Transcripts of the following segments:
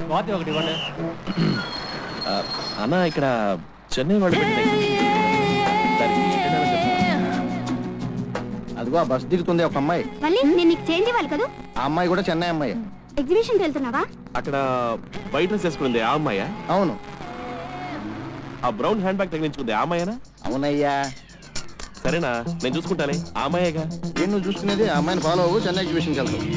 Coffee ఒకటి ఇవ్వండి. అన్న ఇక్కడ చెన్నై వాళ్ళు అదిగో ఆ బస్ దిగుతుంది ఒక అమ్మాయి. నేను నీకు చేంజ్ ఇవ్వాలి కదా. ఆ అమ్మాయి కూడా చెన్నై అమ్మాయి. ఎగ్జిబిషన్ వెళ్తున్నావా? అక్కడ వైట్ డ్రెస్ వేసుకుంది ఆ అమ్మాయా? అవును. ఆ బ్రౌన్ హ్యాండ్ బ్యాగ్ తగిలించుకుంది ఆ అమ్మాయేనా? అవునయ్యా. సరేనా, నేను చూసుకుంటానే. ఆ అమ్మాయేగా. ఏం నువ్వు చూసుకునేది? ఆ అమ్మాయిని ఫాలో అవ్వు, చెన్నై ఎగ్జిబిషన్కి వెళ్తావు.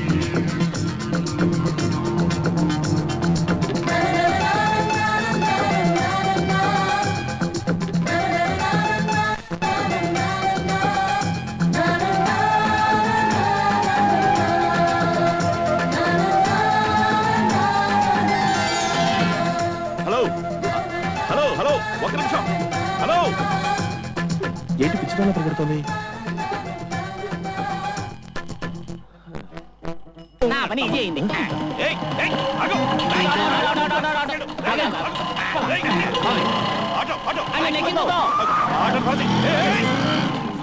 ఏంటి పిచ్చిదాన్ని పరిగెడుతుంది?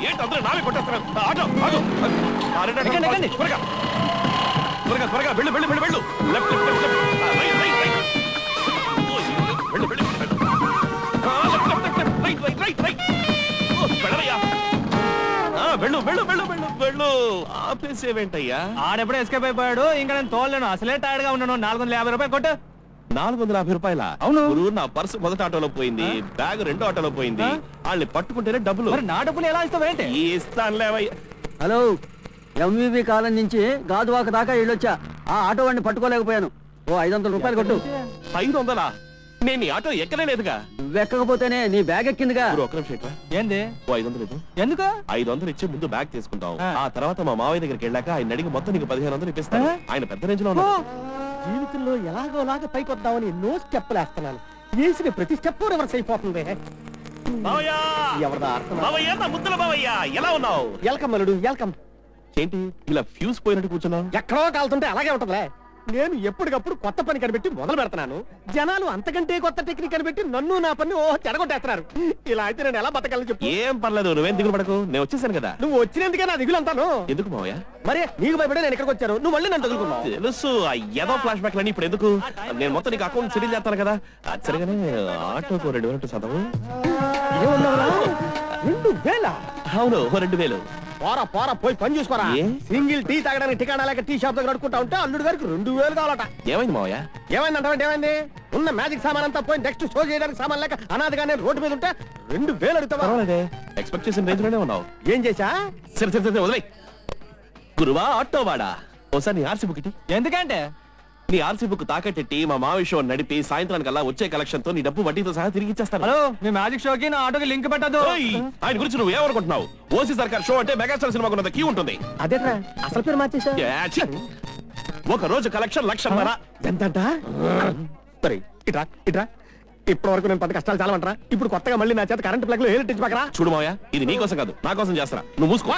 ఏంటి అందరూ నావే కొట్టేస్తారు? ఆటో త్వరగా త్వరగా వెళ్ళు వెళ్ళు వెళ్ళు వెళ్ళు. Left left left right right right వెళ్ళు వెళ్ళు రైట్ రైట్ రైట్ రైట్ వెళ్ళవయ్యా. వెళ్ళు వెళ్ళు వెళ్ళు వెళ్ళు వెళ్ళు. ఆపేసేవేంటయ్యా? ఆడెప్పుడో ఎస్కేప్ అయిపోయాడు. ఇంకా నేను తోలేను. అసలే టైర్డ్ గా ఉన్నాను. 450 రూపాయలు కొట్టు. 450 రూపాయల? అవును. నా పర్సు మొదటి ఆటోలో పోయింది, బ్యాగ్ రెండో ఆటోలో పోయింది. వాళ్ళని పట్టుకుంటేనే డబ్బులు. నా డబ్బులు ఎలా ఇస్తావేంటి? ఇస్తానులేవయ్యా. హలో, ఎంవివి కాలం నుంచి గాజువాక దాకా వెళ్ళొచ్చా. ఆ ఆటో వాడిని పట్టుకోలేకపోయాను. ఓ 500 రూపాయలు కొట్టు. 500? నేను ఈ ఆటో ఎక్కనే లేదుగా. నువ్వెక్కకపోతేనే నీ బ్యాగ్ ఎక్కిందిగా. ఒక నిమిషం. ఏంది? 500 ఎందుకు? 500 ఇచ్చి ముందు బ్యాగ్ తీసుకుంటాం. ఆ తర్వాత మా మావయ్య దగ్గరికి వెళ్ళాక ఆయన అడిగి మొత్తం నీకు 1500 ఇప్పిస్తాను. ఆయన పెద్ద రేంజ్ లో ఉన్నారు. జీవితంలో ఎలాగోలాగా పైకి వద్దామని ఎన్నో స్టెప్పులు వేస్తున్నాను. వేసిన ప్రతి స్టెప్ రివర్స్ అయిపోతుంది. ఎలా ఉన్నావు? వెల్కమ్ అల్లుడు, వెల్కమ్. ఏంటి ఇలా ఫ్యూజ్ పోయినట్టు కూర్చున్నావు? ఎక్కడో కాలుతుంటే అలాగే ఉంటుందిలే. నేను ఎప్పటికప్పుడు కొత్త పని కనిపెట్టి మొదలు పెడతాను. జనాలు అంతకంటే కొత్త టెక్నిక్ కనిపెట్టి నన్ను నా పని చెడగొట్టేస్తున్నారు. ఇలా అయితే నేను ఎలా బతకాలని చెప్పు. ఏం పర్లేదు, నువ్వేం దిగులు పడకు. నేను వచ్చేసాను కదా. నువ్వు వచ్చినందుకే నా దిగులు అంటాను. ఎందుకు మావయ్య? మరి నీకు భయపడే నేను ఇక్కడికి వచ్చాను, నువ్వు మళ్ళీ నన్ను తగులుకున్నావు. తెలుసు, ఏదో ఫ్లాష్ బ్యాక్ లని ఇప్పుడు ఎందుకు? నేను మొత్తం నీకు అకౌంట్ సెటిల్ చేస్తాను కదా. సరిగానే ఆటోకు 2000 చదవు. 2000? అవును, 2000. పోరా పోరా పోయి పని చూసుకోరా. సింగిల్ టీ తాగడానికి టికాణా లేక టీ షాప్ దగ్గర అడుకుంటా ఉంటే అల్లుడు గారికి 2000 కావాలట. ఏమైంది మావయ్య? ఏమైందంటే ఏమైంది? ఉన్న మ్యాజిక్ సామాన్ అంతా పోయి నెక్స్ట్ షో చేయడానికి సామాన్ లేక అనాథగా నేను రోడ్డు మీద ఉంటే 2000 అడుగుతావా? ఎక్స్పెక్ట్ చేసిన రేంజ్ లోనే ఉన్నావు. ఏం చేశా? సరే సరే సరే వదిలే. గురువా ఆటో వాడా, ఒకసారి నీ ఆర్సీ బుక్. ఎందుకంటే నీ ఆర్సీ బుక్ తాకట్టెట్టి మా మావి షో నడిపి సాయంత్రానికల్లా వచ్చే కలెక్షన్ తో నీ డబ్బు వడ్డీతో సహా తిరిగి ఇచ్చేస్తాను. హలో, మీ మ్యాజిక్ షోకి నా ఆటోకి లింక్ పెట్టదు. ఆయన గురించి నువ్వు ఏమనుకుంటున్నావు? ఓసీ సర్కార్ షో అంటే మెగాస్టార్ సినిమాకు ఉన్నంత క్యూ ఉంటుంది. అదేట్రా అసలు పేరు మార్చేసా? ఒక రోజు కలెక్షన్ 1,00,000. ఎంతంట? సరే ఇట్రా ఇట్రా. ఇప్పటి వరకు నేను 10 కష్టాలు చాలా అంటారా? ఇప్పుడు కొత్తగా మళ్ళీ నా చేత కరెంట్ ప్లగ్ లో ఏలిట్టించు పక్కరా. చూడు మావయ్య, ఇది నీ కోసం కాదు, నా కోసం చేస్తారా. నువ్వు మూసుకో.